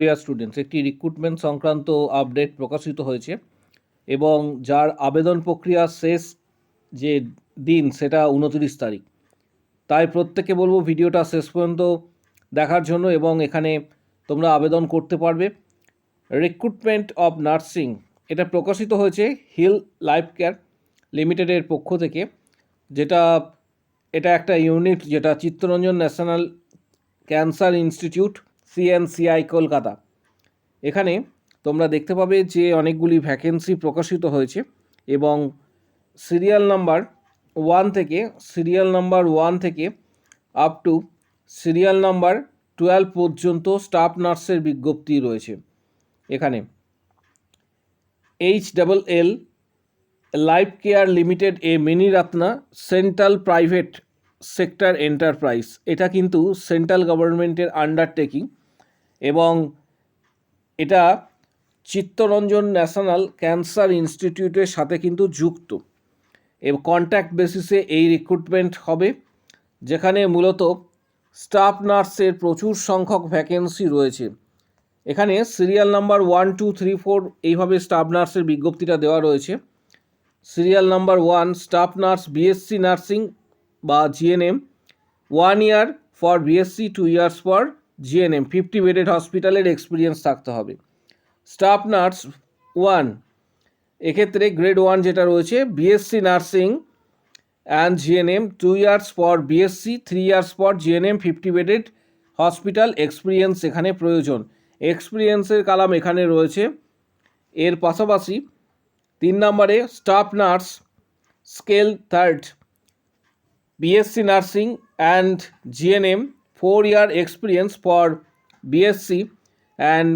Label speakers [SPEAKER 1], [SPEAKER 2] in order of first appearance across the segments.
[SPEAKER 1] Dear students, একটি recruitment সংক্রান্ত update প্রকাশিত হয়েছে এবং যার আবেদন প্রক্রিয়া শেষ যে দিন সেটা 29 তারিখ। তাই প্রত্যেকে বলবো ভিডিওটা শেষ পর্যন্ত দেখার জন্য এবং এখানে তোমরা আবেদন করতে পারবে। রিক্রুটমেন্ট অফ নার্সিং এটা প্রকাশিত হয়েছে হিল লাইফ কেয়ার লিমিটেডের পক্ষ থেকে, এটা একটা ইউনিট যেটা Chittaranjan national cancer institute CNCI Kolkata. এখানে তোমরা দেখতে পাবে যে অনেকগুলি ভ্যাকেন্সি প্রকাশিত হয়েছে এবং সিরিয়াল নাম্বার ওয়ান থেকে আপ টু সিরিয়াল নাম্বার 12 পর্যন্ত স্টাফ নার্সের বিজ্ঞপ্তি রয়েছে। এখানে HLL life care limited mini Ratna central private sector enterprise, এটা কিন্তু সেন্ট্রাল গভর্নমেন্টের আন্ডারটেকিং এবং এটা চিত্তরঞ্জন ন্যাশনাল ক্যান্সার ইনস্টিটিউটের সাথে কিন্তু যুক্ত এবং কন্ট্যাক্ট বেসিসে এই রিক্রুটমেন্ট হবে, যেখানে মূলত স্টাফ নার্সের প্রচুর সংখ্যক ভ্যাকেন্সি রয়েছে। এখানে সিরিয়াল নাম্বার 1, 2, 3, 4 এইভাবে স্টাফ নার্সের বিজ্ঞপ্তিটা দেওয়া রয়েছে। Serial number 1 staff nurse BSc nursing বা GNM 1 year for BSc, 2 years for GNM, 50 bedded হসপিটালের এক্সপিরিয়েন্স থাকতে হবে। স্টাফ নার্স 1 এক্ষেত্রে গ্রেড 1 যেটা রয়েছে BSc nursing and GNM, 2 years for BSc, 3 years for GNM, 50 bedded hospital experience এখানে প্রয়োজন। এক্সপিরিয়েন্সের কালাম এখানে রয়েছে। এর পাশাপাশি 3 নম্বরে staff nurse scale 3rd BSc nursing and GNM, 4 year experience for BSc and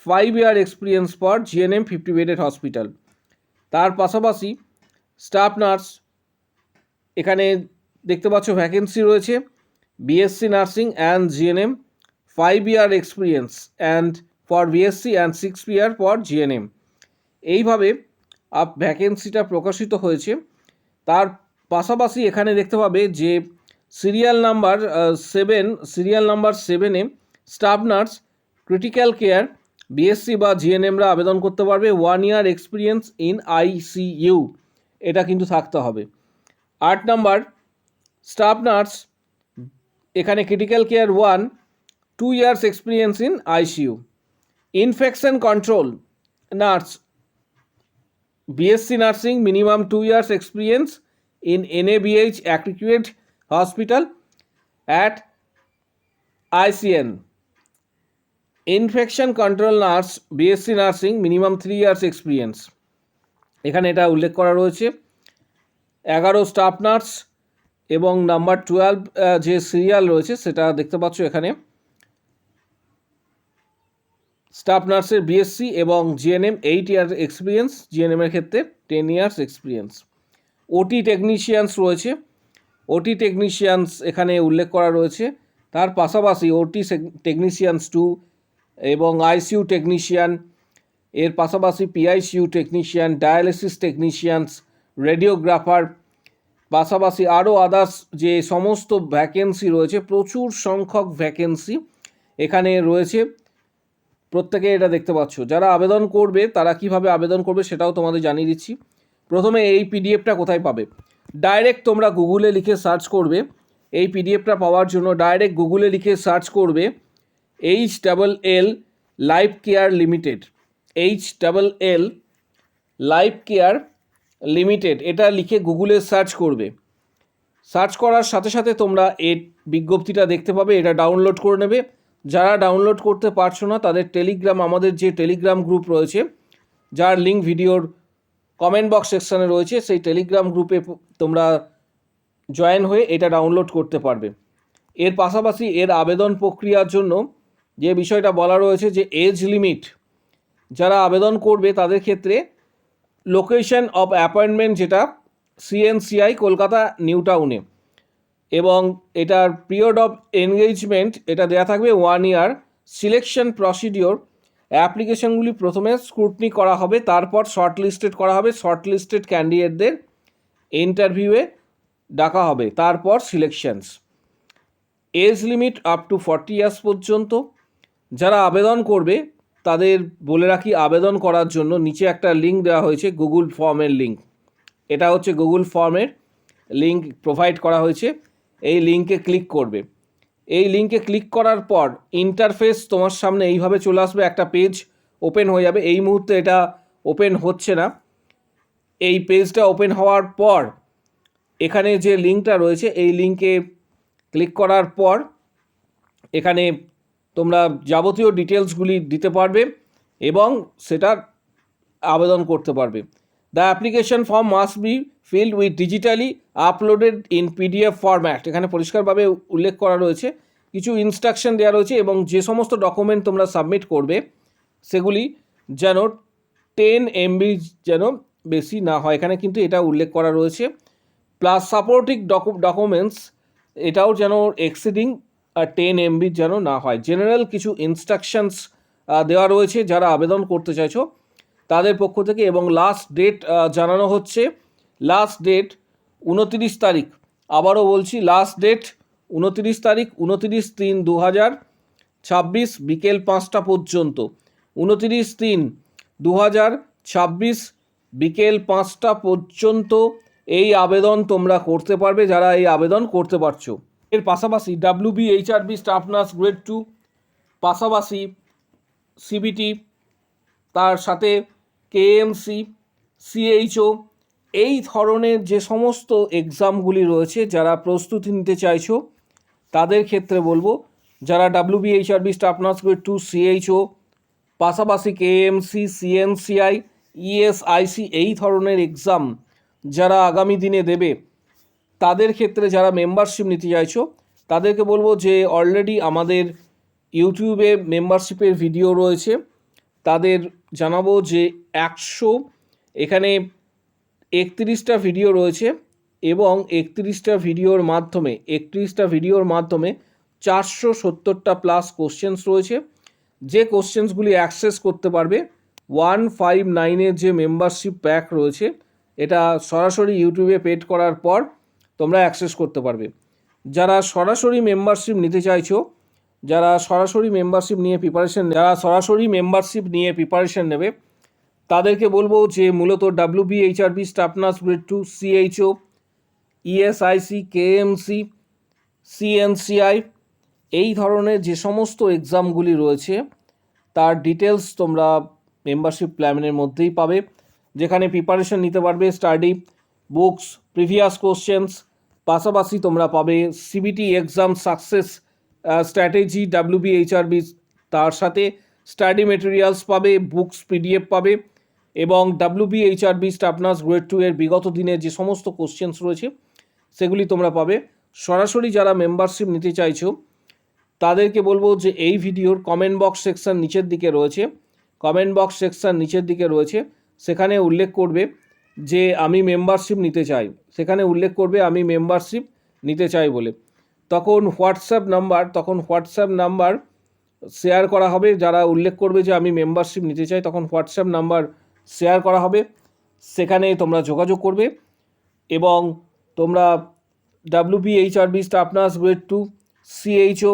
[SPEAKER 1] 5 year experience for GNM, 50 bedded hospital. তার পাশাপাশি staff nurse এখানে দেখতে পাচ্ছ ভ্যাকেন্সি রয়েছে BSc nursing and GNM, 5 year experience and for BSc and 6 year for GNM. এইভাবে ভ্যাকেন্সিটা প্রকাশিত হয়েছে। তার পাশাপাশি এখানে দেখতে পাবে যে সিরিয়াল নাম্বার 7-এ staff nurse critical care BSc বা জিএনএমরা আবেদন করতে পারবে। 1 ইয়ার এক্সপিরিয়েন্স ইন আইসিইউ এটা কিন্তু থাকতে হবে। 8 নাম্বার স্টাফ নার্স এখানে critical care 1, 2 years experience in ICU. Infection control nurse BSc nursing minimum 2 years experience in NABH accredited hospital at ICN. Infection control nurse BSc nursing minimum 3 years experience এখানে এটা উল্লেখ করা রয়েছে। 11 staff nurse এবং number 12 যে serial রয়েছে সেটা দেখতে পাচ্ছ এখানে। স্টাফ নার্সের বিএসসি এবং জিএনএম 8 ইয়ার এক্সপিরিয়েন্স, জিএনএম এর ক্ষেত্রে 10 ইয়ার্স এক্সপিরিয়েন্স। ওটি টেকনিশিয়ানস রয়েছে, ওটি টেকনিশিয়ানস এখানে উল্লেখ করা রয়েছে। তার পাশাপাশি ওটি টেকনিশিয়ানস 2 এবং আইসিইউ টেকনিশিয়ান, এর পাশাপাশি PICU technician, dialysis technicians, radiographer, পাশাপাশি আরও আদার্স যে সমস্ত ভ্যাকেন্সি রয়েছে, প্রচুর সংখ্যক ভ্যাকেন্সি এখানে রয়েছে। প্রত্যেকে এটা দেখতে পাচ্ছ। যারা আবেদন করবে তারা কিভাবে আবেদন করবে সেটাও তোমাদের জানিয়ে দিচ্ছি। প্রথমে এই পিডিএফটা কোথায় পাবে? ডাইরেক্ট তোমরা গুগলে লিখে সার্চ করবে। এই পিডিএফটা পাওয়ার জন্য ডাইরেক্ট গুগলে লিখে সার্চ করবে HLL life care limited, HLL life care limited এটা লিখে গুগলে সার্চ করবে। সার্চ করার সাথে সাথে তোমরা এই বিজ্ঞপ্তিটা দেখতে পাবে, এটা ডাউনলোড করে নেবে। যারা ডাউনলোড করতে পারছো না তাদের টেলিগ্রাম, আমাদের যে টেলিগ্রাম গ্রুপ রয়েছে যার লিঙ্ক ভিডিওর কমেন্ট বক্স সেকশানে রয়েছে, সেই টেলিগ্রাম গ্রুপে তোমরা জয়েন হয়ে এটা ডাউনলোড করতে পারবে। এর পাশাপাশি এর আবেদন প্রক্রিয়ার জন্য যে বিষয়টা বলা রয়েছে যে এজ লিমিট, যারা আবেদন করবে তাদের ক্ষেত্রে লোকেশন অফ অ্যাপয়েন্টমেন্ট যেটা সিএনসিআই কলকাতা নিউ টাউনে, এবং এটার পিরিয়ড অফ এনগেজমেন্ট এটা দেওয়া থাকবে 1 ইয়ার। সিলেকশন প্রসিডিওর, অ্যাপ্লিকেশনগুলি প্রথমে স্ক্রুটনি করা হবে, তারপর শর্টলিস্টেড করা হবে, শর্টলিস্টেড ক্যান্ডিডেটদের ইন্টারভিউয়ে ডাকা হবে, তারপর selections. Age limit up to 40 years পর্যন্ত। যারা আবেদন করবে তাদের বলে রাখি, আবেদন করার জন্য নিচে একটা লিঙ্ক দেওয়া হয়েছে, গুগল ফর্মের লিঙ্ক। এটা হচ্ছে গুগল ফর্মের লিঙ্ক প্রোভাইড করা হয়েছে। এই লিঙ্কে ক্লিক করবে। এই লিঙ্কে ক্লিক করার পর ইন্টারফেস তোমার সামনে এইভাবে চলে আসবে, একটা পেজ ওপেন হয়ে যাবে। এই মুহূর্তে এটা ওপেন হচ্ছে না। এই পেজটা ওপেন হওয়ার পর এখানে যে লিঙ্কটা রয়েছে এই লিঙ্কে ক্লিক করার পর এখানে তোমরা যাবতীয় ডিটেলসগুলি দিতে পারবে এবং সেটা আবেদন করতে পারবে। The application form must be filled with digitally uploaded in PDF format. এখানে পরিষ্কারভাবে উল্লেখ করা রয়েছে, কিছু ইনস্ট্রাকশন দেওয়া রয়েছে এবং যে সমস্ত ডকুমেন্ট তোমরা সাবমিট করবে সেগুলি যেন 10 MB যেন বেশি না হয়, এখানে কিন্তু এটা উল্লেখ করা রয়েছে। প্লাস সাপোর্টিং ডকুমেন্টস এটাও যেন এক্সিডিং 10 MB যেন না হয়। জেনারেল কিছু ইনস্ট্রাকশনস দেওয়া রয়েছে যারা আবেদন করতে চাইছো তাদের পক্ষ থেকে। এবং লাস্ট ডেট জানানো হচ্ছে, লাস্ট ডেট 29 তারিখ। আবারও বলছি, লাস্ট ডেট 29 তারিখ, 29/3/2026 বিকেল 5টা পর্যন্ত। 29/3/2026 বিকেল 5টা পর্যন্ত এই আবেদন তোমরা করতে পারবে যারা এই আবেদন করতে পারছো। এর পাশাপাশি WBHRB স্টাফ নার্স গ্রেড 2, পাশাপাশি CBT, তার সাথে KMC, CHO, এই ধরনের যে সমস্ত এক্সামগুলি রয়েছে যারা প্রস্তুতি নিতে চাইছো তাদের ক্ষেত্রে বলবো, যারা WBHRB staff nurse grade 2, CHO, পাশাপাশি KMC, CNCI, ESIC এই ধরনের এক্সাম যারা আগামী দিনে দেবে তাদের ক্ষেত্রে যারা মেম্বারশিপ নিতে চাইছো তাদেরকে বলবো যে অলরেডি আমাদের ইউটিউবে মেম্বারশিপের ভিডিও রয়েছে। তাদের জানাবো যে এখানে 31টা ভিডিও রয়েছে এবং 31টা ভিডিওর মাধ্যমে 470টা প্লাস কোশ্চেন্স রয়েছে। যে কোশ্চেন্সগুলি অ্যাক্সেস করতে পারবে 159-এর যে মেম্বারশিপ প্যাক রয়েছে এটা সরাসরি ইউটিউবে পেড করার পর তোমরা অ্যাক্সেস করতে পারবে। যারা সরাসরি মেম্বারশিপ নিতে চাইছো, যারা সরাসরি মেম্বারশিপ নিয়ে প্রিপারেশন নেবে তাদেরকে বলবো যে মূলত WBHRB staff nurse grade 2, CHO, ESIC, KMC, CNCI এই ধরনের যে সমস্ত এক্সামগুলি রয়েছে তার ডিটেলস তোমরা মেম্বারশিপ প্ল্যানের মধ্যেই পাবে, যেখানে প্রিপারেশন নিতে পারবে, স্টাডি বুকস, প্রিভিয়াস কোশ্চেন্স, পাশাপাশি তোমরা পাবে CBT exam success strategy WBHRB, তার সাথে স্টাডি মেটেরিয়ালস পাবে, বুকস PDF পাবে এবং WBHRB স্টাফ নার্স গ্রেড 2 এর বিগত দিনের যে সমস্ত কোশ্চেন্স রয়েছে সেগুলি তোমরা পাবে। সরাসরি যারা মেম্বারশিপ নিতে চাইছো তাদেরকে বলবো যে এই ভিডিওর কমেন্ট বক্স সেকশন নিচের দিকে রয়েছে, সেখানে উল্লেখ করবে যে আমি মেম্বারশিপ নিতে চাই বলে। তখন হোয়াটসঅ্যাপ নাম্বার শেয়ার করা হবে। যারা উল্লেখ করবে যে আমি মেম্বারশিপ নিতে চাই তখন হোয়াটসঅ্যাপ নাম্বার শেয়ার করা হবে, সেখানে তোমরা যোগাযোগ করবে এবং তোমরা WBHRB staff nurse grade 2, CHO,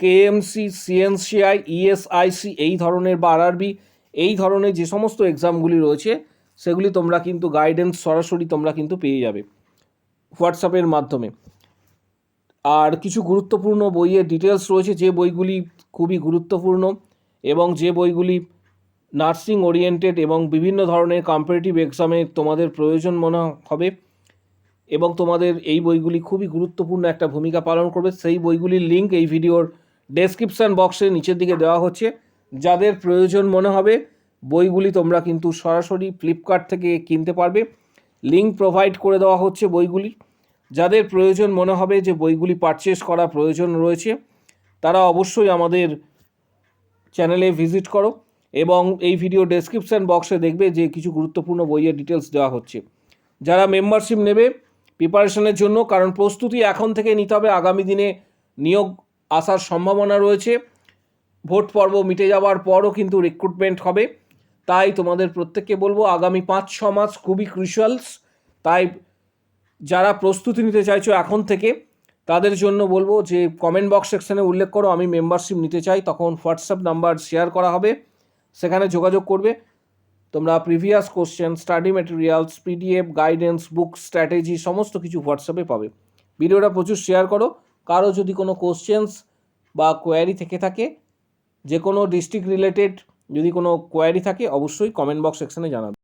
[SPEAKER 1] KMC, CNCI, ESIC এই ধরনের বা RRB এই ধরনের যে সমস্ত এক্সামগুলি রয়েছে সেগুলি তোমরা কিন্তু গাইডেন্স সরাসরি তোমরা কিন্তু পেয়ে যাবে হোয়াটসঅ্যাপের মাধ্যমে। আর কিছু গুরুত্বপূর্ণ বইয়ের ডিটেলস রয়েছে, যে বইগুলি খুবই গুরুত্বপূর্ণ এবং যে বইগুলি নার্সিং ওরিয়েন্টেড এবং বিভিন্ন ধরনের কম্পিটিটিভ এক্সামে তোমাদের প্রয়োজন মনে হবে এবং তোমাদের এই বইগুলি খুবই গুরুত্বপূর্ণ একটা ভূমিকা পালন করবে, সেই বইগুলির লিঙ্ক এই ভিডিওর ডেসক্রিপশান বক্সে নিচের দিকে দেওয়া হচ্ছে। যাদের প্রয়োজন মনে হবে বইগুলি তোমরা কিন্তু সরাসরি ফ্লিপকার্ট থেকে কিনতে পারবে, লিঙ্ক প্রোভাইড করে দেওয়া হচ্ছে বইগুলি। যাদের প্রয়োজন মনে হবে যে বইগুলি পারচেস করা প্রয়োজন রয়েছে তারা অবশ্যই আমাদের চ্যানেলে ভিজিট করো এবং এই ভিডিও ডেসক্রিপশান বক্সে দেখবে যে কিছু গুরুত্বপূর্ণ বইয়ের ডিটেলস দেওয়া হচ্ছে। যারা মেম্বারশিপ নেবে প্রিপারেশনের জন্য, কারণ প্রস্তুতি এখন থেকে নিতে হবে, আগামী দিনে নিয়োগ আসার সম্ভাবনা রয়েছে, ভোট পর্ব মিটে যাওয়ার পরও কিন্তু রিক্রুটমেন্ট হবে, তাই তোমাদের প্রত্যেককে বলবো আগামী 5-6 মাস খুবই ক্রুশিয়ালস। তাই যারা প্রস্তুতি নিতে চাইছো এখন থেকে তাদের জন্য বলবো যে কমেন্ট বক্স সেকশানে উল্লেখ করো আমি মেম্বারশিপ নিতে চাই, তখন হোয়াটসঅ্যাপ নাম্বার শেয়ার করা হবে, সেখানে যোগাযোগ করবে। তোমরা previous question, study materials, PDF, guidance, book, strategy সমস্ত কিছু হোয়াটসঅ্যাপে পাবে। ভিডিওটা প্রচুর শেয়ার করো। কারো যদি কোনো কোশ্চেন্স বা কোয়ারি থেকে থাকে, যে কোনো ডিস্ট্রিক্ট রিলেটেড যদি কোনো কোয়ারি থাকে, অবশ্যই কমেন্ট বক্স সেকশানে জানাবে।